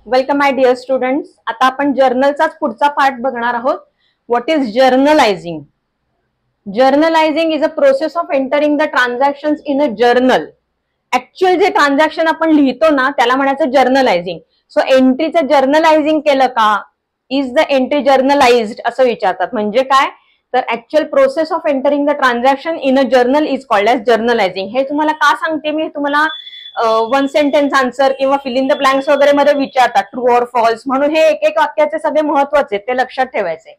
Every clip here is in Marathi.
Welcome my dear students. आता आपण जर्नलचाच पुढचा पार्ट बघणार आहोत. What is journalising? Journalising is a process of entering the transactions in a journal. Actual जे ट्रान्झॅक्शन आपण लिहितो ना त्याला म्हणायचं जर्नलायझिंग. सो एंट्रीचं जर्नलायझिंग केलं का? इज द एंट्री जर्नलाइज्ड असं विचारतात. म्हणजे काय तर actual process of entering the transaction in a journal is called as journalising. हे तुम्हाला का सांगते मी? तुम्हाला वन सेंटेन्स आन्सर किंवा फिल इन द ब्लँक्स वगैरे मध्ये विचारतात ट्रू ऑर फॉल्स म्हणून. हे एक एक वाक्याचे सगळे महत्वाचे ते लक्षात ठेवायचे.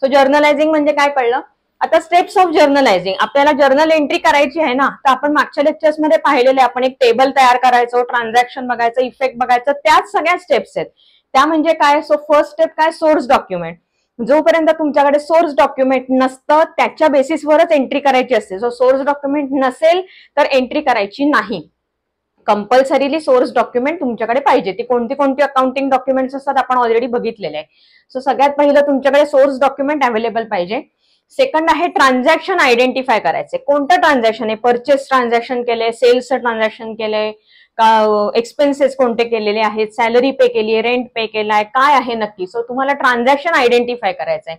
सो जर्नलायझिंग म्हणजे काय कळलं. आता स्टेप्स ऑफ जर्नलायझिंग. आपल्याला जर्नल एंट्री करायची आहे ना, तर आपण मागच्या लेक्चर्स मध्ये पाहिलेले आपण एक टेबल तयार करायचो, ट्रान्झॅक्शन बघायचं, इफेक्ट बघायचं, त्याच सगळ्या स्टेप्स आहेत. त्या म्हणजे काय? सो फर्स्ट स्टेप काय? Source document. जोपर्यंत तुमच्याकडे सोर्स डॉक्युमेंट नसतं त्याच्या बेसिसवरच एंट्री करायची असते. सो सोर्स डॉक्युमेंट नसेल तर एंट्री करायची नाही. कंपल्सरीली सोर्स डॉक्युमेंट तुमच्याकडे पाहिजे. ती कोणती कोणती अकाउंटिंग डॉक्युमेंट्स असतात आपण ऑलरेडी बघितलेले आहे. सो सगळ्यात पहिलं तुमच्याकडे सोर्स डॉक्युमेंट अवेलेबल पाहिजे. सेकंड आहे ट्रान्झॅक्शन आयडेंटिफाय करायचे. कोणतं ट्रान्झॅक्शन आहे? परचेस ट्रान्झॅक्शन केलंय, सेल्सचं ट्रान्झॅक्शन केलंय का, एक्सपेन्सेस कोणते केलेले आहेत, सॅलरी पे केली आहे, रेंट पे केलाय, काय आहे नक्की. सो तुम्हाला ट्रान्झॅक्शन आयडेंटिफाय करायचंय.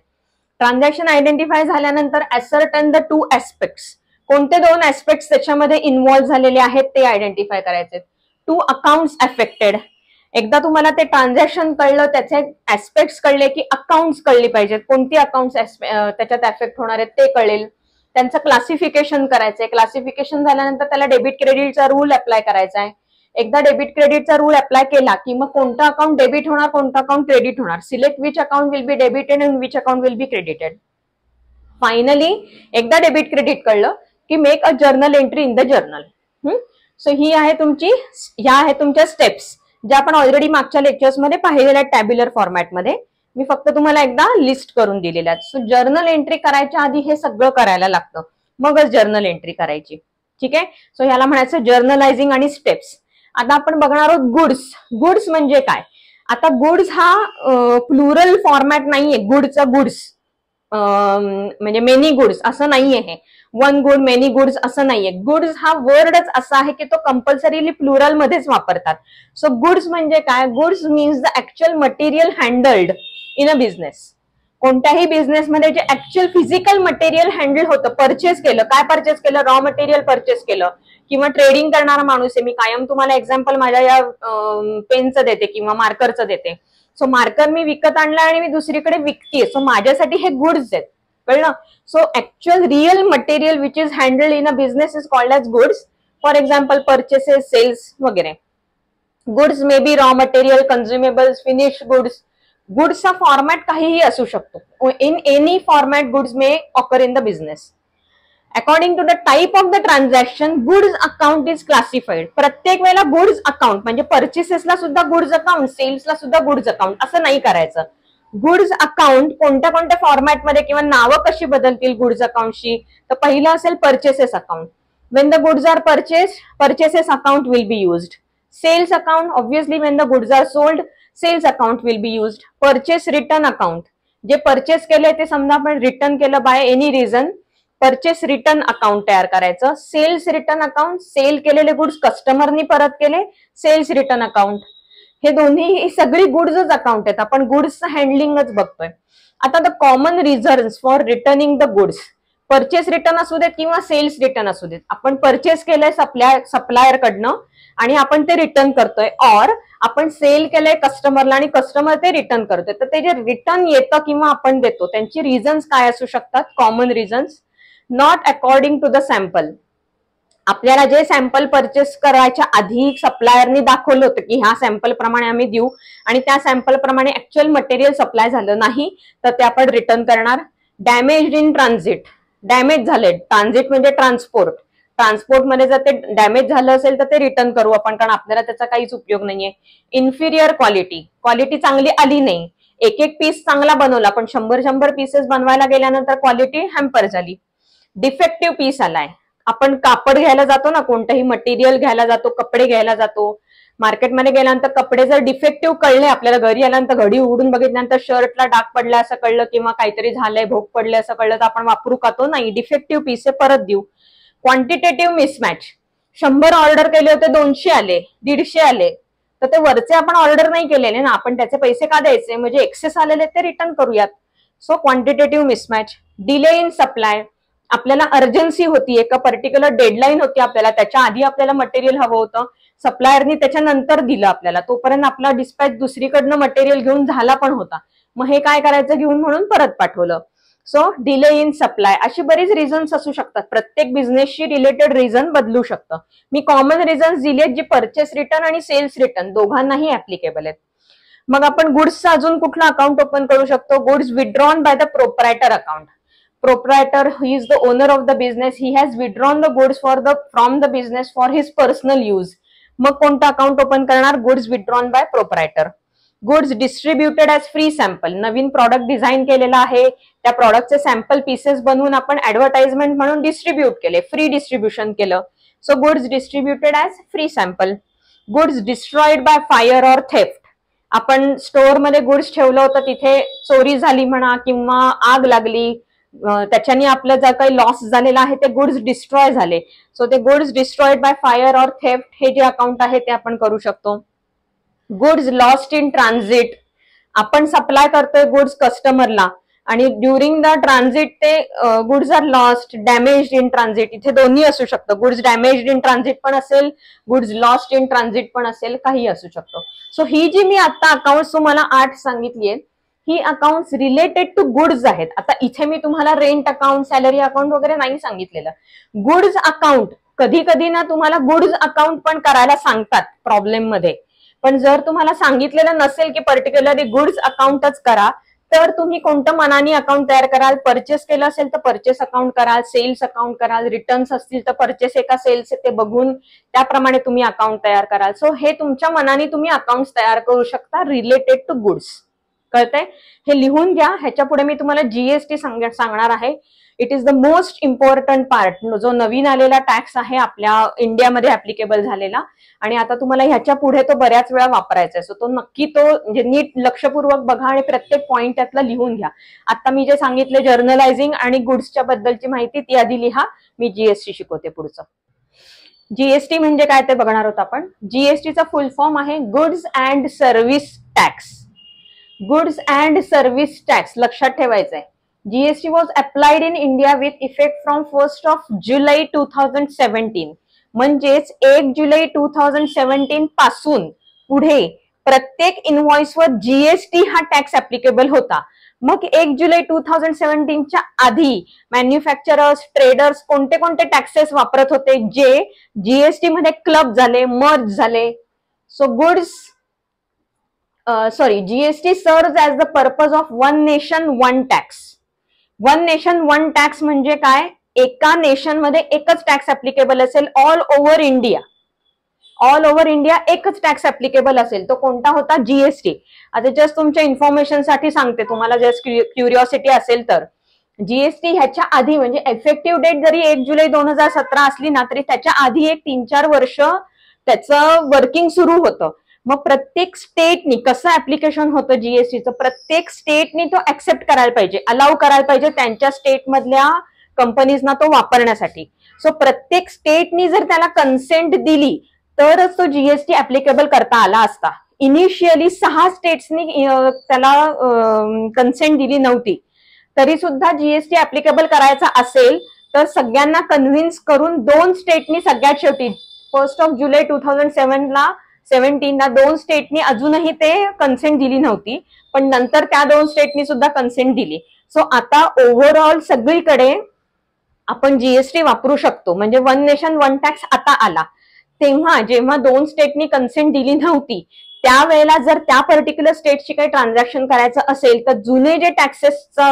ट्रान्झॅक्शन आयडेंटिफाय झाल्यानंतर असर्टन द टू ऍस्पेक्ट्स. कोणते दोन ऍस्पेक्ट्स त्याच्यामध्ये इन्व्हॉल्व्ह झालेले आहेत ते आयडेंटिफाय करायचे. Two accounts affected. एकदा तुम्हाला ते ट्रान्झॅक्शन कळलं, त्याचे ऍस्पेक्ट्स कळले की अकाउंट्स कळली पाहिजेत. कोणती अकाउंट्स त्याच्यात अफेक्ट होणार आहेत ते कळेल. त्यांचं क्लासिफिकेशन करायचंय. क्लासिफिकेशन झाल्यानंतर त्याला डेबिट क्रेडिटचा रूल अप्लाय करायचा आहे. एकदा डेबिट क्रेडिटचा रूल अप्लाय केला की मग कोणतं अकाउंट डेबिट होणार, कोणतं अकाउंट क्रेडिट होणार. Select which account will be debited and which account will be credited. Finally एकदा डेबिट क्रेडिट कळलं की make a journal entry in the journal. So ही आहे तुमची, ह्या आहेत तुमच्या स्टेप्स ज्या आपण ऑलरेडी मागच्या लेक्चर्स मध्ये पाहिलेल्या टॅब्युलर फॉर्मॅटमध्ये. मी फक्त तुम्हाला एकदा लिस्ट करून दिलेल्या आहेत. सो जर्नल एंट्री करायच्या आधी हे सगळं करायला लागतं, मगच जर्नल एंट्री करायची. ठीक आहे. सो ह्याला म्हणायचं जर्नलायझिंग आणि स्टेप्स. आता आपण बघणार आहोत गुड्स. गुड्स म्हणजे काय? आता गुड्स हा प्लुरल फॉर्मॅट नाहीये. गुडचा गुड्स म्हणजे मेनी गुड्स असं नाहीये. हे वन गुड मेनी गुड्स असं नाहीये. गुड्स हा वर्डच असा आहे की तो कंपल्सरीली प्लुरल मध्येच वापरतात. सो गुड्स म्हणजे काय? Goods means the actual material handheld in a business. कोणत्याही बिझनेसमध्ये जे ऍक्च्युअल फिजिकल मटेरियल हँडल होतं, परचेस केलं. काय परचेस केलं? रॉ मटेरियल परचेस केलं. किंवा ट्रेडिंग करणारा माणूस आहे. मी कायम तुम्हाला एक्झाम्पल माझ्या या पेनचं देते किंवा मार्करचं देते. सो मार्कर मी विकत आणला आणि मी दुसरीकडे विकतीये. सो माझ्यासाठी हे गुड्स आहेत. कळलं? So actual real material which is handled in a business is called as goods. For example purchases, sales वगैरे. Goods may be raw material, consumables, finish goods. गुड्सचा फॉर्मॅट काहीही असू शकतो. In any format goods may occur in the business. According to the type of the transaction goods account is classified. प्रत्येक वेळेला गुड्स अकाउंट म्हणजे परचेसेसला सुद्धा गुड्स अकाउंट, सेल्सला सुद्धा गुड्स अकाउंट असं नाही करायचं. गुड्स अकाउंट कोणत्या कोणत्या फॉर्मॅटमध्ये किंवा नावं कशी बदलतील गुड्स अकाउंटची? तर पहिलं असेल purchases account. When the goods are purchased, purchases account will be used. Sales account obviously when the goods are sold, sales account will be used. Purchase return account, जे परचेस केले ते समजा आपण रिटर्न केलं by any reason, purchase return account तयार करायचं. सेल्स रिटर्न अकाउंट, सेल केलेले गुड्स कस्टमरनी परत केले, सेल्स रिटर्न अकाउंट. हे दोन्ही सगळी गुड्सच अकाउंट आहेत. आपण गुड्सचं हँडलिंगच बघतोय. आता the common reasons for returning the goods, purchase return असू देत किंवा सेल्स रिटर्न असू देत. आपण परचेस केलंय सप्लायर कडनं आणि आपण ते रिटर्न करतोय, ऑर आपण सेल केलंय कस्टमरला आणि कस्टमर ते रिटर्न करतोय. तर ते जे रिटर्न येतं किंवा आपण देतो त्यांची रिझन्स काय असू शकतात? Common reasons. Not according to the sample. आपल्याला जे सॅम्पल परचेस करायच्या आधी सप्लायरनी दाखवलं होतं की ह्या सॅम्पल प्रमाणे आम्ही देऊ आणि त्या सॅम्पल प्रमाणे ऍक्च्युअल मटेरियल सप्लाय झालं नाही तर ते आपण रिटर्न करणार. डॅमेज इन ट्रान्झिट, डॅमेज झाले. ट्रान्झिट म्हणजे ट्रान्सपोर्ट. ट्रान्सपोर्टमध्ये जर ते डॅमेज झालं असेल तर ते रिटर्न करू आपण, कारण आपल्याला त्याचा काहीच उपयोग नाहीये. इन्फिरियर क्वालिटी, क्वालिटी चांगली आली नाही. एक एक पीस चांगला बनवला पण 100 पीसेस बनवायला गेल्यानंतर क्वालिटी हॅम्पर झाली. डिफेक्टिव्ह पीस आलाय. आपण कापड घ्यायला जातो ना, कोणतंही मटेरियल घ्यायला जातो, कपडे घ्यायला जातो, मार्केटमध्ये गेल्यानंतर कपडे जर डिफेक्टिव्ह कळले आपल्याला, घरी आल्यानंतर घडी उघडून बघितल्यानंतर शर्टला डाग पडला असं कळलं किंवा काहीतरी झालंय, भोग पडले असं कळलं तर आपण वापरू का? तो नाही. डिफेक्टिव्ह पीस परत देऊ. क्वांटिटेटिव्ह मिसमॅच, 100 ऑर्डर केले होते, 200 आले, 150 आले, तर ते वरचे आपण ऑर्डर नाही केलेले ना, आपण त्याचे पैसे का द्यायचे, म्हणजे एक्सेस आलेले ते रिटर्न करूयात. So quantitative mismatch. Delay in supply, आपल्याला अर्जन्सी होती, एका पर्टिक्युलर डेडलाईन होती आपल्याला, त्याच्या आधी आपल्याला मटेरियल हवं होतं, सप्लायरनी त्याच्यानंतर दिलं आपल्याला, तोपर्यंत आपला डिस्पॅच दुसरीकडनं मटेरियल घेऊन झाला पण होता, मग हे काय करायचं घेऊन म्हणून परत पाठवलं. So delay in supply. अशी बरीच रिझन्स असू शकतात, प्रत्येक बिझनेसशी रिलेटेड रिझन बदलू शकतं. मी कॉमन रिझन्स दिलेत जी परचेस रिटर्न आणि सेल्स रिटर्न दोघांनाही ऍप्लिकेबल आहेत. मग आपण गुड्सचं अजून कुठलं अकाउंट ओपन करू शकतो, goods withdrawn by the proprietor account. Proprietor, he is the owner of the business, he has withdrawn the goods from the business for his personal use. मग कोणतं अकाउंट ओपन करणार, goods withdrawn bye proprietor. Goods distributed as free sample, नवीन प्रॉडक्ट डिझाईन केलेला आहे, त्या प्रॉडक्टचे सॅम्पल पीसेस बनवून आपण ऍडव्हर्टाइजमेंट म्हणून डिस्ट्रीब्यूट केले, फ्री डिस्ट्रीब्युशन केलं. So goods distributed as free sample. Goods destroyed by fire or theft, आपण स्टोअरमध्ये गुड्स ठेवलं होतं, तिथे चोरी झाली म्हणा किंवा आग लागली, त्याच्याने आपलं जर काही लॉस झालेला आहे ते गुड्स डिस्ट्रॉय झाले. सो ते goods destroyed by fire or theft हे जे अकाउंट आहे ते आपण करू शकतो. गुड्स लॉस्ट इन ट्रान्झिट, आपण सप्लाय करतोय गुड्स कस्टमरला आणि ड्युरिंग द ट्रान्झिट ते goods are lost, damaged in transit, इथे दोन्ही असू शकतं, गुड्स डॅमेज्ड इन ट्रान्झिट पण असेल, गुड्स लॉस्ट इन ट्रान्झिट पण असेल, काही असू शकतो. सो ही जी मी आता अकाउंट तुम्हाला 8 सांगितली आहेत, ही अकाउंट्स रिलेटेड टू गुड्स आहेत. आता इथे मी तुम्हाला रेंट अकाउंट, सॅलरी अकाउंट वगैरे नाही सांगितलेलं. गुड्स अकाउंट कधी कधी ना तुम्हाला गुड्स अकाउंट पण करायला सांगतात प्रॉब्लेम मध्ये, पण जर तुम्हाला सांगितलेलं नसेल की पर्टिक्युलरली गुड्स अकाउंटच करा, तर तुम्ही कोणतं मनानी अकाउंट तयार कराल. परचेस केलं असेल तर परचेस अकाउंट कराल, सेल्स अकाउंट कराल, रिटर्न्स असतील तर परचेस एका सेल्स ते बघून त्याप्रमाणे तुम्ही अकाउंट तयार कराल. सो हे तुमच्या मनाने तुम्ही अकाउंट तयार करू शकता रिलेटेड टू गुड्स. कळतंय? हे लिहून घ्या. ह्याच्या पुढे मी तुम्हाला जीएसटी सांगणार आहे. It is the most important part, जो नवीन आलेला टॅक्स आहे आपल्या इंडियामध्ये ऍप्लिकेबल झालेला, आणि आता तुम्हाला ह्याच्या पुढे तो बऱ्याच वेळा वापरायचा आहे. सो तो नक्की तो म्हणजे नीट लक्षपूर्वक बघा आणि प्रत्येक पॉईंट त्यातला लिहून घ्या. आता मी जे सांगितले जर्नलायझिंग आणि गुड्सच्या बद्दलची माहिती ती आधी लिहा, मी जीएसटी शिकवते पुढचं. जीएसटी म्हणजे काय ते बघणार आहोत आपण. जीएसटीचा फुल फॉर्म आहे goods and service tax. Goods and service tax लक्षात ठेवायचं आहे. GST was applied in India with effect from 1 जुलै 2017. म्हणजेच 1 जुलै 2017 पासून पुढे प्रत्येक इनव्हॉइसवर जीएसटी हा टॅक्स ऍप्लिकेबल होता. मग 1 जुलै 2017च्या आधी मॅन्युफॅक्चरर्स, ट्रेडर्स कोणते कोणते टॅक्सेस वापरत होते जे जीएसटी मध्ये क्लब झाले, मर्ज झाले. So goods GST serves as the purpose of one nation one tax. One nation one tax म्हणजे काय, एका नेशन मध्ये एकच टॅक्स ऍप्लिकेबल असेल all over India. All over India एकच टॅक्स ऍप्लिकेबल असेल. तो कोणता होता, जीएसटी. आता जस्ट तुमच्या इन्फॉर्मेशन साठी सांगते, तुम्हाला जस्ट क्युरिओसिटी असेल तर. जीएसटी ह्याच्या आधी म्हणजे इफेक्टिव्ह डेट जरी 1 जुलै 2017 असली ना तरी त्याच्या आधी एक 3-4 वर्ष त्याचं वर्किंग सुरू होतं. मग प्रत्येक स्टेटनी कसं ऍप्लिकेशन होतं जीएसटीचं, प्रत्येक स्टेटनी तो ऍक्सेप्ट करायला पाहिजे, अलाउ करायला पाहिजे त्यांच्या स्टेटमधल्या कंपनीजना तो वापरण्यासाठी. सो प्रत्येक स्टेटनी जर त्याला कन्सेंट दिली तरच तो जीएसटी ऍप्लिकेबल करता आला असता. इनिशियली 6 स्टेट्सनी त्याला कन्सेंट दिली नव्हती. तरी सुद्धा जीएसटी ऍप्लिकेबल करायचा असेल तर सगळ्यांना कन्व्हिन्स करून 2 स्टेटनी सगळ्यात शेवटी 1 जुलै 2017ला 2 स्टेटनी अजूनही ते कन्सेंट दिली नव्हती, पण नंतर त्या 2 स्टेटनी सुद्धा कन्सेंट दिली. सो आता ओव्हरऑल सगळीकडे आपण जीएसटी वापरू शकतो. म्हणजे वन नेशन वन टॅक्स आता आला. तेव्हा जेव्हा 2 स्टेटनी कन्सेंट दिली नव्हती त्यावेळेला जर त्या पर्टिक्युलर स्टेटची काही ट्रान्झॅक्शन करायचं असेल तर जुने जे टॅक्सेसचा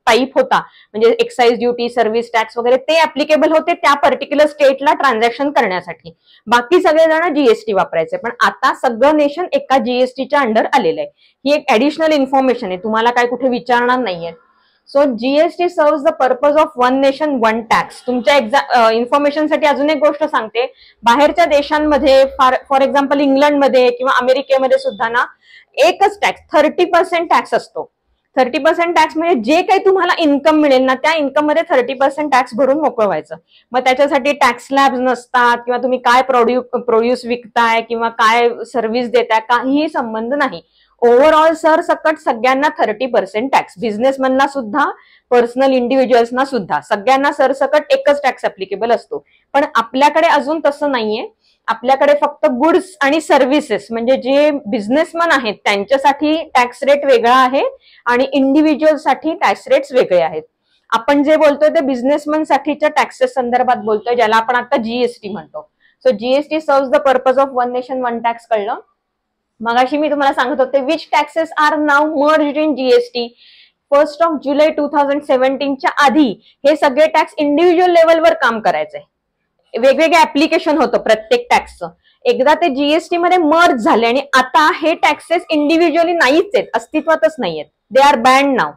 टाईप होता म्हणजे एक्साइज ड्युटी, सर्व्हिस टॅक्स वगैरे ते ऍप्लिकेबल होते त्या पर्टिक्युलर स्टेटला ट्रान्झॅक्शन करण्यासाठी. बाकी सगळेजण जीएसटी वापरायचे. पण आता सगळं नेशन एका जीएसटीच्या अंडर आलेलं आहे. ही एक ऍडिशनल इन्फॉर्मेशन आहे, तुम्हाला काय कुठे विचारणार नाहीये. So GST serves the purpose of one nation one tax. तुमच्या इन्फॉर्मेशनसाठी अजून एक गोष्ट सांगते, बाहेरच्या देशांमध्ये फॉर एक्झाम्पल इंग्लंडमध्ये किंवा अमेरिकेमध्ये सुद्धा ना एकच टॅक्स 30% टॅक्स असतो. 30% टॅक्स म्हणजे जे काही तुम्हाला इन्कम मिळेल ना, त्या इन्कम मध्ये 30% टॅक्स भरून मोकळं व्हायचं. मग त्याच्यासाठी टॅक्स स्लॅब्स नसतात, किंवा तुम्ही काय प्रोड्यूस विकताय किंवा काय सर्व्हिस देताय, काहीही संबंध नाही. ओव्हरऑल सरसकट सगळ्यांना 30% टॅक्स, बिझनेसमॅनला सुद्धा, पर्सनल इंडिव्हिज्युअल्सना सुद्धा, सगळ्यांना सरसकट एकच टॅक्स ऍप्लिकेबल असतो. पण आपल्याकडे अजून तसं नाहीये. आपल्याकडे फक्त गुड्स आणि सर्व्हिसेस म्हणजे जे बिझनेसमॅन आहेत त्यांच्यासाठी टॅक्स रेट वेगळा आहे आणि इंडिव्हिज्युअलसाठी टॅक्स रेट्स वेगळे आहेत. आपण जे बोलतोय ते बिझनेसमॅन साठीच्या टॅक्सेस संदर्भात बोलतोय, ज्याला आपण आता जीएसटी म्हणतो. So GST serves the purpose of one nation one tax. कळलं? मगाशी मी तुम्हाला सांगत होते which taxes are now merged in GST. 1 जुलै 2017च्या आधी हे सगळे टॅक्स इंडिव्हिज्युअल लेवलवर काम करायचे. वेगवेगळे ऍप्लिकेशन होतं प्रत्येक टॅक्सचं. एकदा ते जीएसटी मध्ये मर्ज झाले आणि आता हे टॅक्सेस इंडिव्हिज्युअली नाहीच आहेत, अस्तित्वातच नाहीयेत. दे आर बॅन्ड नाव.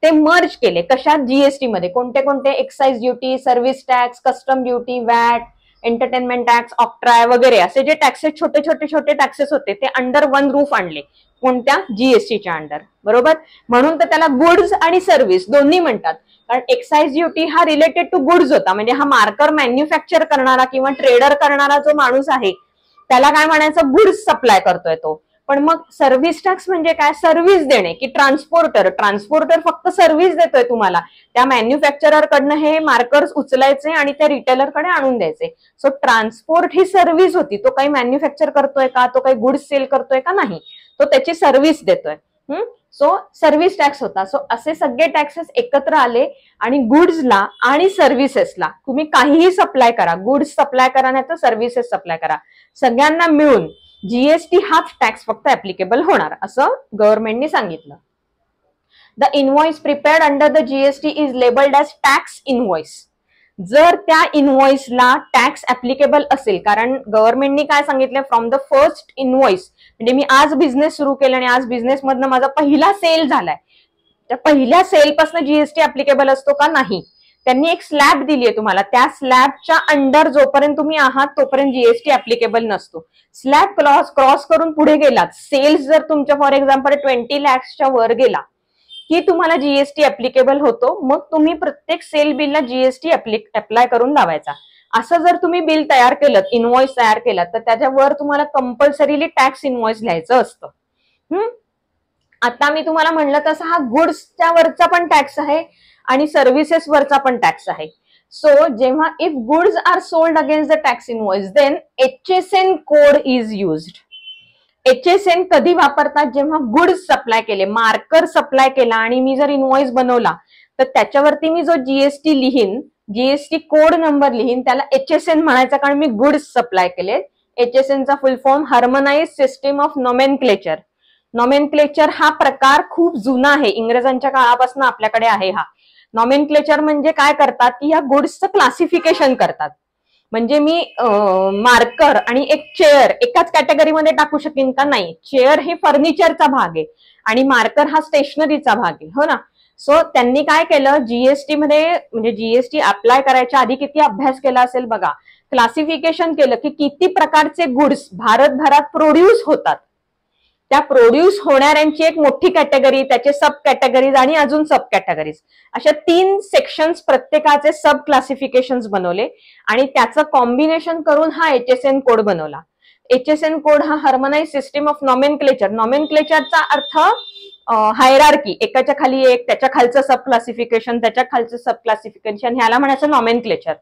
ते मर्ज केले कशात? जीएसटी मध्ये. कोणते कोणते? Excise duty, service tax, custom duty, watt, entertainment tax, octroi वगैरे असे जे टॅक्सेस छोटे टॅक्सेस होते ते अंडर वन रूफ आणले. कोणत्या? जीएसटीच्या अंडर. बरोबर? म्हणून तर त्याला गुड्स आणि सर्व्हिस दोन्ही म्हणतात. कारण एक्साइज ड्युटी हा रिलेटेड टू गुड्स होता, म्हणजे हा मार्कर मॅन्युफॅक्चर करणारा किंवा ट्रेडर करणारा जो माणूस आहे त्याला काय म्हणायचं? गुड्स सप्लाय करतोय तो. पण मग सर्व्हिस टॅक्स म्हणजे काय? सर्व्हिस देणे. की ट्रान्सपोर्टर फक्त सर्व्हिस देतोय तुम्हाला, त्या मॅन्युफॅक्चरर कडनं हे मार्कर्स उचलायचे आणि त्या रिटेलरकडे आणून द्यायचे. सो ट्रान्सपोर्ट ही सर्व्हिस होती. तो काही मॅन्युफॅक्चर करतोय का? तो काही गुड्स सेल करतोय का? नाही, तो त्याची सर्व्हिस देतोय. सो सर्व्हिस टॅक्स होता. सो असे सगळे टॅक्सेस एकत्र आले आणि गुड्सला आणि सर्व्हिसेसला तुम्ही काहीही सप्लाय करा, गुड्स सप्लाय करा नाही तर सर्व्हिसेस सप्लाय करा, सगळ्यांना मिळून जीएसटी हाच टॅक्स फक्त ऍप्लिकेबल होणार असं गव्हर्नमेंटने सांगितलं. The invoice prepared under the GST is labelled as tax invoice. जर त्या इनव्हॉइसला टॅक्स ऍप्लिकेबल असेल, कारण गव्हर्नमेंटने काय सांगितलं, फ्रॉम द फर्स्ट इनव्हॉइस, म्हणजे मी आज बिझनेस सुरू केला आणि आज बिझनेस मधनं माझा पहिला सेल झालाय, त्या पहिल्या सेल पासून जीएसटी ऍप्लिकेबल असतो का? नाही. त्यांनी एक स्लॅब दिली आहे तुम्हाला, त्या स्लॅबच्या अंडर जोपर्यंत तुम्ही आहात तोपर्यंत जीएसटी ऍप्लिकेबल नसतो. स्लॅब क्रॉस करून पुढे गेलात, सेल्स जर तुमच्या फॉर एक्झाम्पल 20 lakhsच्या वर गेला की तुम्हाला जीएसटी ऍप्लिकेबल होतो. मग तुम्ही प्रत्येक सेल बिलला जीएसटी अप्लाय करून लावायचा. असं जर तुम्ही बिल तयार केलं, इनव्हॉइस तयार केलं, तर त्याच्यावर तुम्हाला कंपल्सरीली टॅक्स इनव्हॉइस लिहायचं असतं. आता मी तुम्हाला म्हणलं तसं हा गुड्सच्या वरचा पण टॅक्स आहे आणि सर्व्हिसेस वरचा पण टॅक्स आहे. सो जेव्हा if goods are sold against the tax invoice then HSN code is used. HSN कधी वापरतात? जेव्हा गुड्स सप्लाय केले, मार्कर सप्लाय केला आणि मी जर इनव्हॉइस बनवला तर त्याच्यावरती मी जो जीएसटी लिहीन, जीएसटी कोड नंबर लिहीन, त्याला HSN म्हणायचा, कारण मी गुड्स सप्लाय केले. HSNचा full form harmonise system of nomenclature. Nomenclature हा प्रकार खूप जुना आहे, इंग्रजांच्या काळापासून आपल्याकडे आहे हा. नॉमेनक्लेचर म्हणजे काय करतात की या गुड्सचं क्लासिफिकेशन करतात. म्हणजे मी मार्कर आणि एक चेअर एकाच कॅटेगरीमध्ये टाकू शकेन का? नाही. चेअर हे फर्निचरचा भाग आहे आणि मार्कर हा स्टेशनरीचा भाग आहे, हो ना. सो त्यांनी काय केलं, जीएसटी मध्ये, म्हणजे जीएसटी अप्लाय करायच्या आधी किती अभ्यास केला असेल बघा. क्लासिफिकेशन केलं की किती प्रकारचे गुड्स भारतभरात प्रोड्यूस होतात, त्या प्रोड्यूस होणाऱ्यांची एक मोठी कॅटेगरी, त्याचे सब कॅटेगरीज आणि अजून सब कॅटेगरीज, अशा 3 सेक्शन्स प्रत्येकाचे सब क्लासिफिकेशन्स बनवले आणि त्याचं कॉम्बिनेशन करून हा HSN कोड बनवला. HSN कोड हा हार्मोनाइज सिस्टीम ऑफ नॉमेनक्लेचर. नॉमेनक्लेचरचा अर्थ हायरार्की, एकाच्या खाली एक, त्याच्या खालचं सब क्लासिफिकेशन, त्याच्या खालचं सब क्लासिफिकेशन, ह्याला म्हणायचं नॉमेनक्लेचर.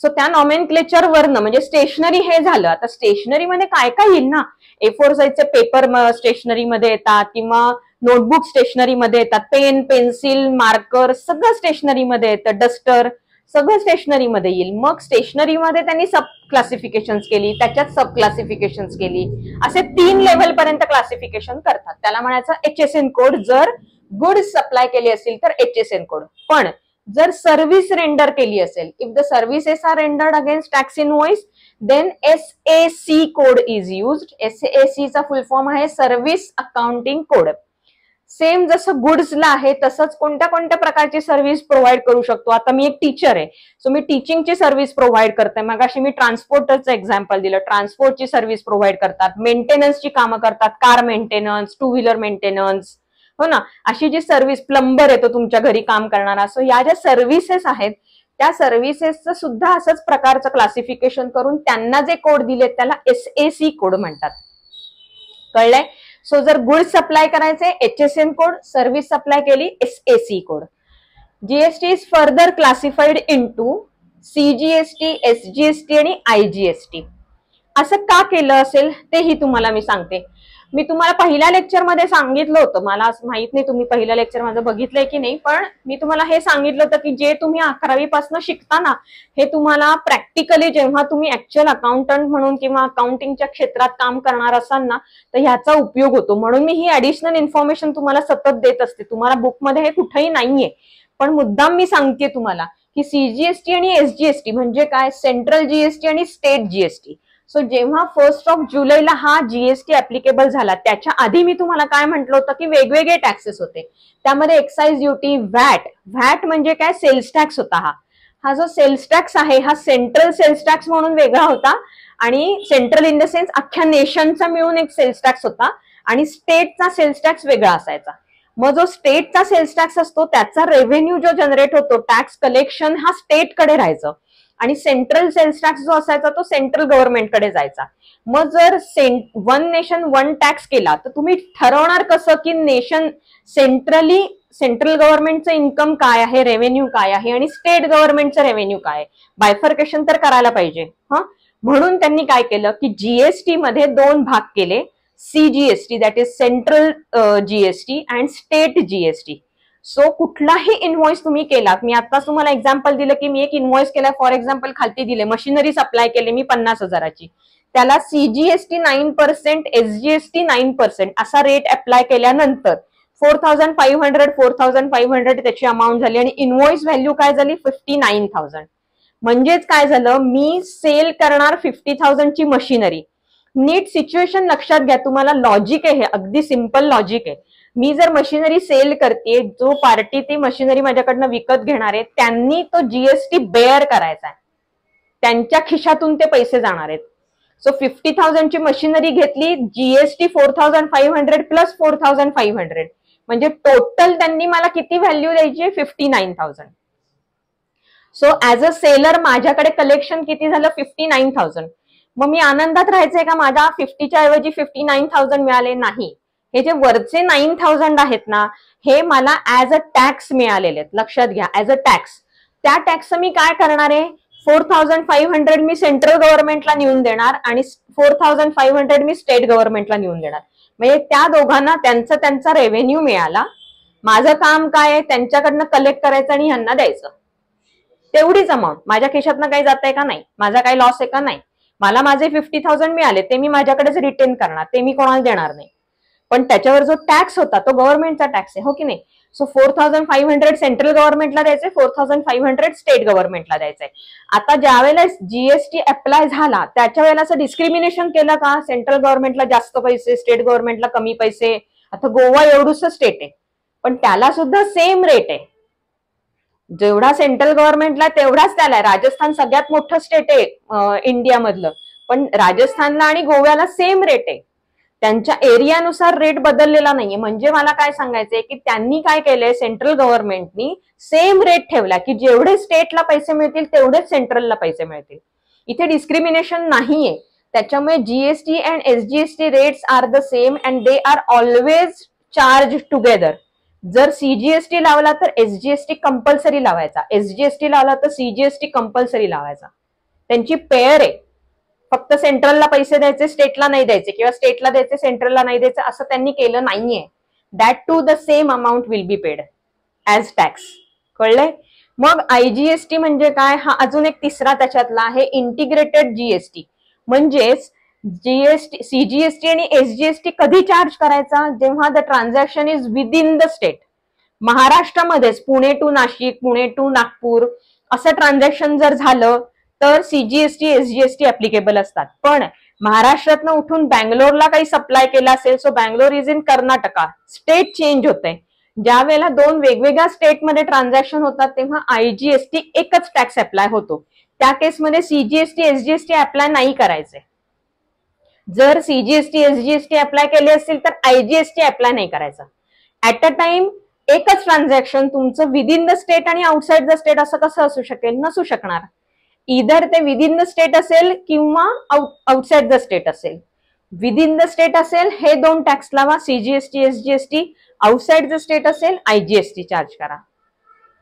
सो त्या नॉमेनक्लेचर वरनं, म्हणजे स्टेशनरी हे झालं. आता स्टेशनरीमध्ये काय काय येईल ना, A4 साईजचे पेपर स्टेशनरीमध्ये येतात किंवा नोटबुक स्टेशनरीमध्ये येतात, पेन, पेन्सिल, मार्कर सगळं स्टेशनरीमध्ये येतं, डस्टर सगळं स्टेशनरीमध्ये येईल. मग स्टेशनरीमध्ये त्यांनी सब क्लासिफिकेशन्स केली, त्याच्यात सब क्लासिफिकेशन्स केली, असे 3 लेव्हल पर्यंत क्लासिफिकेशन करतात. त्याला म्हणायचं HSN कोड. जर गुड्स सप्लाय केली असेल तर HSN कोड. पण जर सर्व्हिस रेंडर केली असेल, if the services are rendered against tax invoice then SAC code is used. SAC चा फुल फॉर्म आहे सर्व्हिस अकाउंटिंग कोड. सेम जसं गुड्सला आहे तसंच कोणत्या कोणत्या प्रकारची सर्व्हिस प्रोव्हाइड करू शकतो. आता मी एक टीचर आहे, सो मी टीचिंगची सर्व्हिस प्रोव्हाइड करते. मगाशी मी ट्रान्सपोर्टरचं एक्झाम्पल दिलं, ट्रान्सपोर्टची सर्व्हिस प्रोव्हाइड करतात, मेंटेनन्सची कामं करतात, कार मेंटेनन्स, 2 व्हीलर मेंटेनन्स, हो ना, अशी जी सर्व्हिस, प्लंबर येतो तुमच्या घरी काम करणारा, सो या ज्या सर्व्हिसेस आहेत त्या सर्व्हिसेसचं सुद्धा असंच प्रकारचं क्लासिफिकेशन करून त्यांना जे कोड दिले त्याला SAC कोड म्हणतात. कळलंय? सो जर गुड्स सप्लाय करायचे HSN कोड, सर्व्हिस सप्लाय केली SAC code. GST is further classified into CGST, SGST आणि IGST. असं का केलं असेल तेही तुम्हाला मी सांगते. मी तुम्हाला पहिल्या लेक्चरमध्ये सांगितलं होतं, मला असं माहित नाही तुम्ही पहिलं लेक्चर माझं बघितलंय की नाही, पण मी तुम्हाला हे सांगितलं होतं की जे तुम्ही 11वी पासून शिकता ना, हे तुम्हाला प्रॅक्टिकली जेव्हा तुम्ही ऍक्च्युअल अकाउंटंट म्हणून किंवा अकाउंटिंगच्या क्षेत्रात काम करणार असाल ना, तर ह्याचा उपयोग होतो. म्हणून मी ही ऍडिशनल इन्फॉर्मेशन तुम्हाला सतत देत असते. तुम्हाला बुकमध्ये हे कुठेही नाहीये, पण मुद्दाम मी सांगते तुम्हाला की CGST आणि SGST म्हणजे काय, सेंट्रल GST आणि स्टेट GST. सो जेव्हा 1 जुलैला हा GST ऍप्लिकेबल झाला, त्याच्या आधी मी तुम्हाला काय म्हटलं होतं की वेगवेगळे टॅक्सेस होते. त्यामध्ये एक्साइज ड्युटी, व्हॅट म्हणजे काय, सेल्स टॅक्स होता. हा जो सेल्स टॅक्स आहे हा सेंट्रल सेल्स टॅक्स म्हणून वेगळा होता, आणि सेंट्रल इन द सेन्स अख्ख्या नेशनचा मिळून एक सेल्स टॅक्स होता, आणि स्टेटचा सेल्स टॅक्स वेगळा असायचा. मग जो स्टेटचा सेल्स टॅक्स असतो त्याचा रेव्हेन्यू जो जनरेट होतो, टॅक्स कलेक्शन हा स्टेटकडे राहायचं, आणि सेंट्रल सेल्स टॅक्स जो असायचा तो सेंट्रल गव्हर्नमेंटकडे जायचा. मग जर वन नेशन वन टॅक्स केला तर तुम्ही ठरवणार कसं की सेंट्रल गव्हर्नमेंटचं इन्कम काय आहे, रेव्हेन्यू काय आहे, आणि स्टेट गव्हर्नमेंटचं रेव्हेन्यू काय आहे, बायफर्केशन तर करायला पाहिजे. म्हणून त्यांनी काय केलं की जीएसटी मध्ये 2 भाग केले, CGST that is central GST and state GST. So कुठलाही इनव्हॉइस तुम्ही केला, मी आता तुम्हाला एक्झाम्पल दिलं की मी एक इनव्हॉइस केला, फॉर एक्झाम्पल खालती दिले मशिनरी सप्लाय केले मी 50,000ची, त्याला CGST 9%, SGST 9% असा रेट अप्लाय केल्यानंतर 4,500 त्याची अमाऊंट झाली, आणि इनव्हॉइस व्हॅल्यू काय झाली 59,000. म्हणजेच काय झालं, मी सेल करणार 50,000ची मशिनरी. नीट सिच्युएशन लक्षात घ्या, तुम्हाला लॉजिक आहे हे, अगदी सिंपल लॉजिक आहे. मी जर मशिनरी सेल करते, जो पार्टी ती मशिनरी माझ्याकडनं विकत घेणार आहे त्यांनी तो GST बेअर करायचा आहे, त्यांच्या खिशातून ते पैसे जाणार आहेत. सो 50,000ची मशिनरी घेतली, GST 4,500 प्लस 4,500, म्हणजे टोटल त्यांनी मला किती व्हॅल्यू द्यायची, 59,000. सो ऍज अ सेलर माझ्याकडे कलेक्शन किती झालं, 59,000. मग मी आनंदात राहायचंय का माझ्या 50च्या ऐवजी 59,000 मिळाले? नाही. हे जे वरचे 9,000 आहेत ना, हे मला ऍज अ टॅक्स मिळालेले आहेत. लक्षात घ्या, ऍज अ टॅक्स. त्या टॅक्स मी काय करणार आहे, 4,500 मी सेंट्रल गव्हर्नमेंटला नेऊन देणार, आणि 4,500 मी स्टेट गव्हर्नमेंटला नेऊन देणार. म्हणजे त्या दोघांना त्यांचा रेव्हेन्यू मिळाला. माझं काम काय आहे, त्यांच्याकडनं कलेक्ट करायचं आणि ह्यांना द्यायचं. तेवढीच अमाऊंट. माझ्या खिशातनं काही जात आहे का नाही, माझा काही लॉस आहे का नाही. मला माझे 50,000 मिळाले, ते मी माझ्याकडेच रिटेन करणार, ते मी कोणाला देणार नाही. पण त्याच्यावर जो टॅक्स होता तो गव्हर्नमेंटचा टॅक्स आहे, हो की नाही. सो 4,500 सेंट्रल गव्हर्नमेंटला द्यायचे, 4,500 स्टेट गव्हर्नमेंटला द्यायचंय. आता ज्या वेळेला GST अप्लाय झाला त्याच्या वेळेला असं डिस्क्रिमिनेशन केलं का, सेंट्रल गव्हर्नमेंटला जास्त पैसे, स्टेट गव्हर्नमेंटला कमी पैसे. आता गोवा एवढूच स्टेट आहे, पण त्याला सुद्धा सेम रेट आहे. जेवढा सेंट्रल गव्हर्नमेंटला तेवढाच त्याला आहे. राजस्थान सगळ्यात मोठं स्टेट आहे इंडियामधलं, पण राजस्थानला आणि गोव्याला सेम रेट आहे. त्यांच्या एरियानुसार रेट बदललेला नाहीये. म्हणजे मला काय सांगायचंय की त्यांनी काय केलंय, सेंट्रल गव्हर्नमेंटनी सेम रेट ठेवला की जेवढे स्टेटला पैसे मिळतील तेवढेच सेंट्रलला पैसे मिळतील. इथे डिस्क्रिमिनेशन नाहीये. त्याच्यामुळे GST and SGST rates are the same and they are always charge together. जर CGST लावला तर SGST कंपल्सरी लावायचा, SGST लावला तर CGST कंपल्सरी लावायचा. त्यांची पेअर आहे. फक्त सेंट्रलला पैसे द्यायचे, स्टेटला नाही द्यायचे, किंवा स्टेटला द्यायचे सेंट्रलला नाही द्यायचे, असं त्यांनी केलं नाहीये. That to the same amount will be paid as tax. कळलंय? मग IGST म्हणजे काय, हा अजून एक तिसरा त्याच्यातला आहे, इंटिग्रेटेड GST. म्हणजेच CGST आणि SGST कधी चार्ज करायचा, जेव्हा the transaction is within the state. महाराष्ट्रामध्येच पुणे टू नाशिक, पुणे टू नागपूर असं ट्रान्झॅक्शन जर झालं तर CGST SGST ऍप्लिकेबल असतात. पण महाराष्ट्रातनं उठून बँगलोरला काही सप्लाय केला असेल, so Bangalore is in Karnataka, state change होते. ज्या वेळेला 2 वेगवेगळ्या स्टेटमध्ये ट्रान्झॅक्शन होतात तेव्हा IGST एकच टॅक्स अप्लाय होतो. त्या केसमध्ये CGST SGST अप्लाय नाही करायचे. जर CGST SGST अप्लाय केले असतील तर IGST अप्लाय नाही करायचा. ऍट अ टाइम एकच ट्रान्झॅक्शन तुमचं विदिन द स्टेट आणि आउटसाइड द स्टेट असं कसं असू शकेल? नसू शकणार. इधर ते विदिन द स्टेट असेल किंवा आउटसाइड द स्टेट असेल. विदिन द स्टेट असेल हे 2 टॅक्स लावा, CGST, SGST. Outside the state असेल आयजीएसटी चार्ज करा.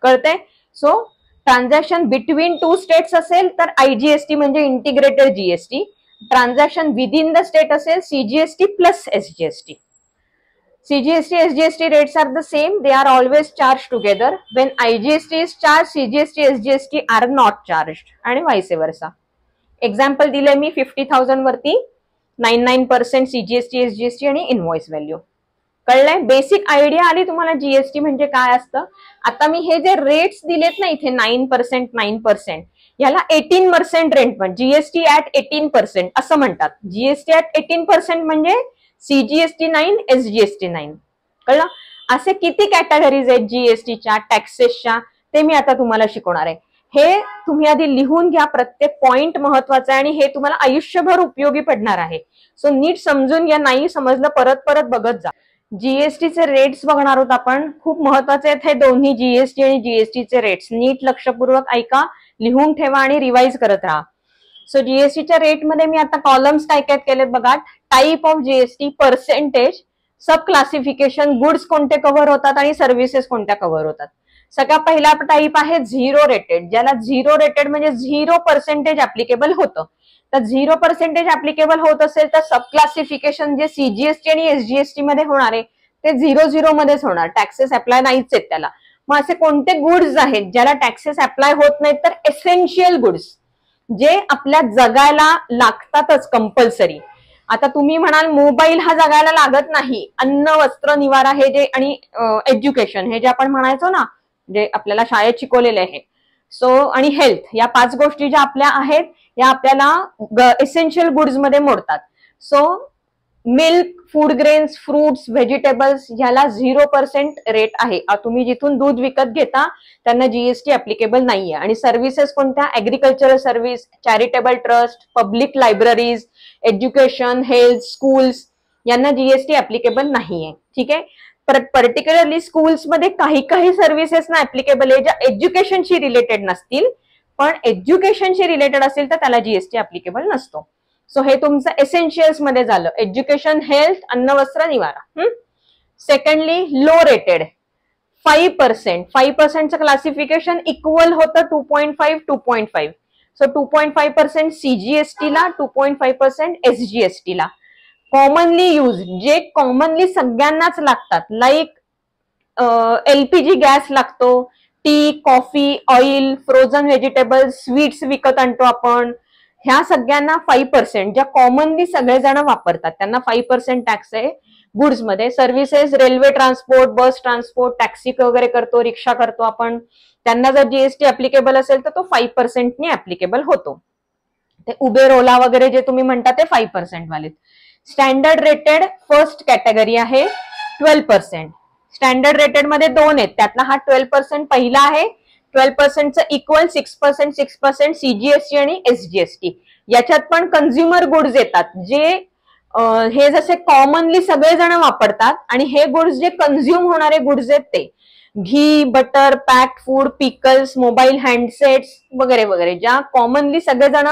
कळतंय? सो ट्रान्झॅक्शन बिटवीन 2 स्टेट्स असेल तर आयजीएसटी म्हणजे integrated GST. Transaction within the state असेल CGST plus SGST. CGST, SGST rates are the same. They are always charged together. When IGST is charged, CGST, SGST are not charged. आणि vice versa. एक्झाम्पल दिले मी 50,000 वरती 99% CGST, SGST आणि इनव्हॉइस व्हॅल्यू. कळलंय? बेसिक आयडिया आली तुम्हाला जीएसटी म्हणजे काय असतं. आता मी हे जे रेट्स दिलेत ना इथे 9%, 9%, याला 18% रेट पण जीएसटी ऍट 18% असं म्हणतात. जीएसटी ऍट 18% म्हणजे सीजीएसटी 9, एसजीएसटी 9. कळलं? असे किती कॅटेगरीज आहेत जीएसटीच्या, टॅक्सेसच्या, ते मी आता तुम्हाला शिकवणार आहे. हे तुम्ही आधी लिहून घ्या. प्रत्येक पॉइंट महत्वाचा आहे आणि हे तुम्हाला आयुष्यभर उपयोगी पडणार आहे. सो नीट समजून घ्या. नाही समजलं परत परत बघत जा. जीएसटीचे रेट्स बघणार आहोत आपण. खूप महत्वाचे आहेत हे दोन्ही, जीएसटी आणि जीएसटीचे रेट्स. नीट लक्षपूर्वक ऐका, लिहून ठेवा आणि रिवाइज करत राहा. सो जीएसटीच्या रेटमध्ये मी आता कॉलम्स काय काय केलेत बघा. Type of GST, percentage, sub classification, goods कोणते कव्हर होतात आणि सर्व्हिसेस कोणत्या कव्हर होतात. सगळा पहिला टाईप आहे झिरो रेटेड, ज्याला झिरो रेटेड म्हणजे 0% ऍप्लिकेबल होतं. तर 0% ऍप्लिकेबल होत असेल तर सब क्लासिफिकेशन जे सीजीएसटी आणि एसजीएसटी मध्ये होणार आहे ते 0-0 मध्येच होणार. टॅक्सेस अप्लाय नाहीच आहेत त्याला. मग असे कोणते गुड्स आहेत ज्याला टॅक्सेस अप्लाय होत नाहीत? तर एसेन्शियल गुड्स, जे आपल्या जगायला लागतातच कंपल्सरी. आता तुम्ही म्हणाल मोबाईल हा जगायला लागत नाही. अन्न, वस्त्र, निवारा हे जे आणि एज्युकेशन हे जे आपण म्हणायचो ना, जे आपल्याला शाळेत शिकवलेले आहे. सो आणि हेल्थ, या 5 गोष्टी ज्या आपल्या आहेत या आपल्याला एसेन्शियल गुड्स मध्ये मोडतात. So milk, food grains, fruits, vegetables ह्याला 0% रेट आहे. तुम्ही जिथून दूध विकत घेता त्यांना जीएसटी ऍप्लिकेबल नाहीये. आणि सर्व्हिसेस कोणत्या? Agricultural service, charitable trust, public libraries, education, health, schools यांना जीएसटी ऍप्लिकेबल नाहीये. ठीक आहे? पर्टिक्युलरली स्कूल्समध्ये काही सर्व्हिसेस ना ऍप्लिकेबल आहे ज्या एज्युकेशनशी रिलेटेड नसतील, पण एज्युकेशनशी रिलेटेड असेल तर त्याला जीएसटी ऍप्लिकेबल नसतो. सो हे तुमचं एसेन्शियल्स मध्ये झालं. एज्युकेशन, हेल्थ, अन्न, वस्त्र, निवारा. Secondly low rated 5%. 5%चं क्लासिफिकेशन इक्वल होतं 2.5, 2.5. सो 2.5% सीजीएसटीला, 2.5% एसजीएसटीला. कॉमनली यूज, जे कॉमनली सगळ्यांनाच लागतात, लाईक एलपीजी गॅस लागतो, tea, coffee, oil, frozen vegetables, sweets विकत आणतो आपण, ह्या सगळ्यांना 5%, ज्या कॉमनली सगळेजण वापरतात त्यांना 5% टॅक्स आहे गुड्स मध्ये. सर्व्हिसेस, रेल्वे ट्रान्सपोर्ट, बस ट्रान्सपोर्ट, टॅक्सी वगैरे करतो, रिक्षा करतो आपण, त्यांना जर जीएसटी ऍप्लिकेबल असेल तर तो 5% ऍप्लिकेबल होतो. ते उबेर, ओला वगैरे जे तुम्ही म्हणता ते 5% वाले. स्टँडर्ड रेटेड फर्स्ट कॅटेगरी आहे 12%. स्टँडर्ड रेटेड मध्ये 2 आहेत, त्यातला हा 12% पहिला आहे. 12%चं इक्वल 6%, 6% सीजीएसटी आणि एसजीएसटी. याच्यात पण कन्झ्युमर गुड्स येतात, जे हे जसे कॉमनली सगळेजण वापरतात, आणि हे गुड्स जे कन्झ्युम होणारे गुड्स आहेत ते घी, butter, packed food, pickles, mobile handsets वगैरे वगैरे, ज्या कॉमनली सगळेजण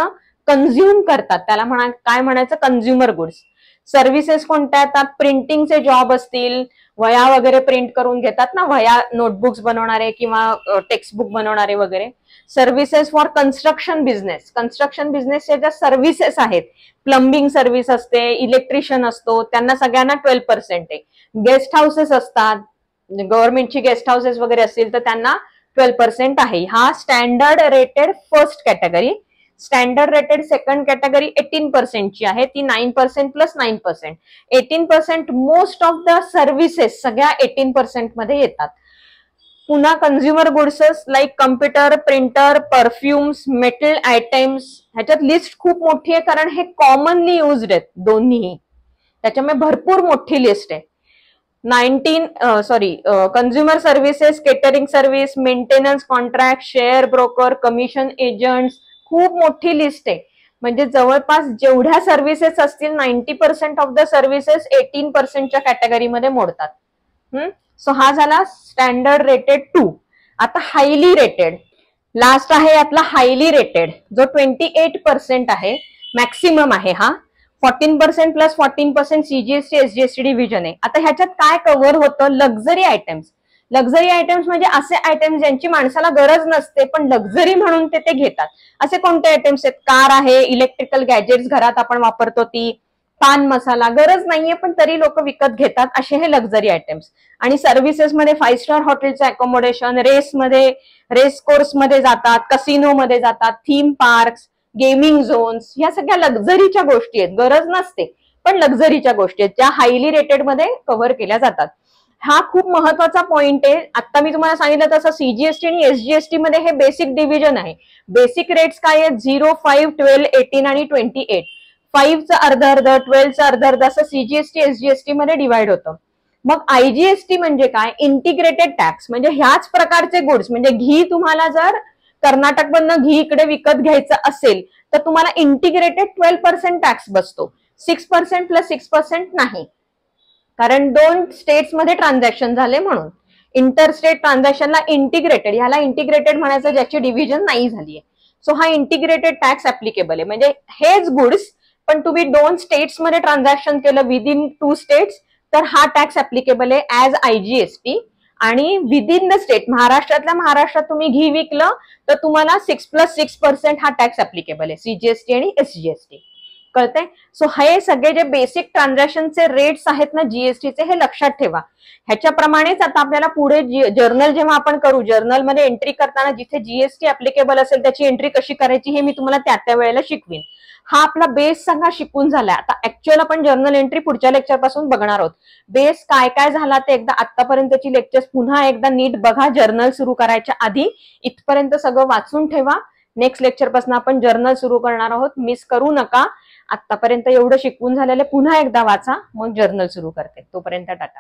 कन्झ्युम करतात त्याला काय म्हणायचं? Consumer goods. सर्व्हिसेस कोणत्या येतात? प्रिंटिंगचे जॉब असतील, वह्या वगैरे प्रिंट करून घेतात ना, वह्या, नोटबुक्स बनवणारे किंवा टेक्स्टबुक बनवणारे वगैरे. Services for construction business, construction बिझनेसच्या ज्या सर्व्हिसेस आहेत, प्लंबिंग सर्व्हिस असते, इलेक्ट्रिशियन असतो, त्यांना सगळ्यांना 12% आहे. गेस्ट हाऊसेस असतात, गव्हर्नमेंटची गेस्ट हाऊसेस वगैरे असतील तर त्यांना 12% आहे. हा standard rated first category. Standard rated second category 18% ची आहे, ती 9% प्लस 9%. 18% मोस्ट ऑफ द सर्व्हिसेस सगळ्या 18% मध्ये येतात. पुन्हा consumer goodses like computer, printer, perfumes, metal items, ह्याच्यात लिस्ट खूप मोठी आहे कारण हे कॉमनली युज्ड आहेत दोन्ही, त्याच्यामुळे भरपूर मोठी लिस्ट आहे. Consumer services, catering service, maintenance contract, share broker, commission agents, खूप मोठी लिस्ट आहे. म्हणजे जवळपास जेवढ्या सर्व्हिसेस असतील 90% ऑफ द सर्व्हिसेस 18%च्या कॅटेगरीमध्ये मोडतात. सो हा झाला स्टँडर्ड रेटेड 2. आता हायली रेटेड लास्ट आहे यातला हायली रेटेड जो 28% आहे, मॅक्सिमम आहे हा. 14% प्लस 14% सीजीएसटी एसजीएसटी डिव्हिजन आहे. आता ह्याच्यात काय कव्हर होतं? Luxury items. लक्झरी आयटम्स म्हणजे असे आयटम्स ज्यांची माणसाला गरज नसते पण लक्झरी म्हणून ते घेतात. असे कोणते आयटम्स आहेत? कार आहे, इलेक्ट्रिकल गॅजेट्स घरात आपण वापरतो ती, पान मसाला, गरज नाहीये पण तरी लोक विकत घेतात, असे हे लक्झरी आयटम्स. आणि सर्व्हिसेस मध्ये 5 स्टार हॉटेलचं अकोमोडेशन, रेस कोर्स मध्ये जातात, कसिनो मध्ये जातात, थीम पार्क्स, गेमिंग झोन्स, ह्या सगळ्या लक्झरीच्या गोष्टी आहेत. गरज नसते पण लक्झरीच्या गोष्टी आहेत, ज्या हायली रेटेड मध्ये कव्हर केल्या जातात. हा खूप महत्वाचा पॉइंट आहे. आता मी तुम्हाला सांगितलं तसं सीजीएसटी आणि एसजीएसटी मध्ये हे बेसिक डिव्हिजन आहे. बेसिक रेट्स काय आहेत? 0, 5, 12, 18 आणि 28. 5चं अर्ध अर्ध, 12चं अर्ध अर्ध असं सीजीएसटी एसजीएसटी मध्ये डिवाइड होतं. मग आयजीएसटी म्हणजे काय? Integrated tax. म्हणजे ह्याच प्रकारचे गुड्स, म्हणजे घी तुम्हाला जर कर्नाटकमधनं घी इकडे विकत घ्यायचं असेल तर तुम्हाला इंटिग्रेटेड 12% टॅक्स बसतो. 6% प्लस 6% नाही, कारण 2 स्टेट्स मध्ये ट्रान्झॅक्शन झाले म्हणून. इंटरस्टेट ट्रान्झॅक्शनला इंटिग्रेटेड, ह्याला इंटिग्रेटेड म्हणायचं ज्याची डिव्हिजन नाही झालीये. सो हा इंटिग्रेटेड टॅक्स ऍप्लिकेबल आहे. म्हणजे हेच गुड्स पण तुम्ही 2 स्टेट्स मध्ये ट्रान्झॅक्शन केलं विदिन 2 स्टेट्स तर हा टॅक्स ऍप्लिकेबल आहे ऍज आयजीएसटी. आणि विदिन द स्टेट, महाराष्ट्रात तुम्ही घी विकलं तर तुम्हाला 6+6% हा टॅक्स ऍप्लिकेबल आहे, सीजीएसटी आणि एसजीएसटी. कळतंय? सो हे सगळे जे बेसिक ट्रान्झॅक्शनचे रेट्स आहेत ना जीएसटीचे, हे लक्षात ठेवा. ह्याच्याप्रमाणेच आता आपल्याला पुढे जर्नल जेव्हा आपण करू, जर्नलमध्ये एंट्री करताना जिथे जीएसटी ऍप्लिकेबल असेल त्याची एंट्री कशी करायची हे मी तुम्हाला त्या वेळेला शिकवीन. हा आपला बेस सगळा शिकून झालाय. आता ऍक्च्युअल आपण जर्नल एंट्री पुढच्या लेक्चर पासून बघणार आहोत. बेस काय काय झाला ते एकदा आतापर्यंतची लेक्चर्स पुन्हा एकदा नीट बघा. जर्नल सुरू करायच्या आधी इथपर्यंत सगळं वाचून ठेवा. नेक्स्ट लेक्चर पासून आपण जर्नल सुरू करणार आहोत, मिस करू नका. आतापर्यंत एवढं शिकवून झालेलं पुन्हा एकदा वाचा, मग जर्नल सुरू करते. तोपर्यंत टाटा.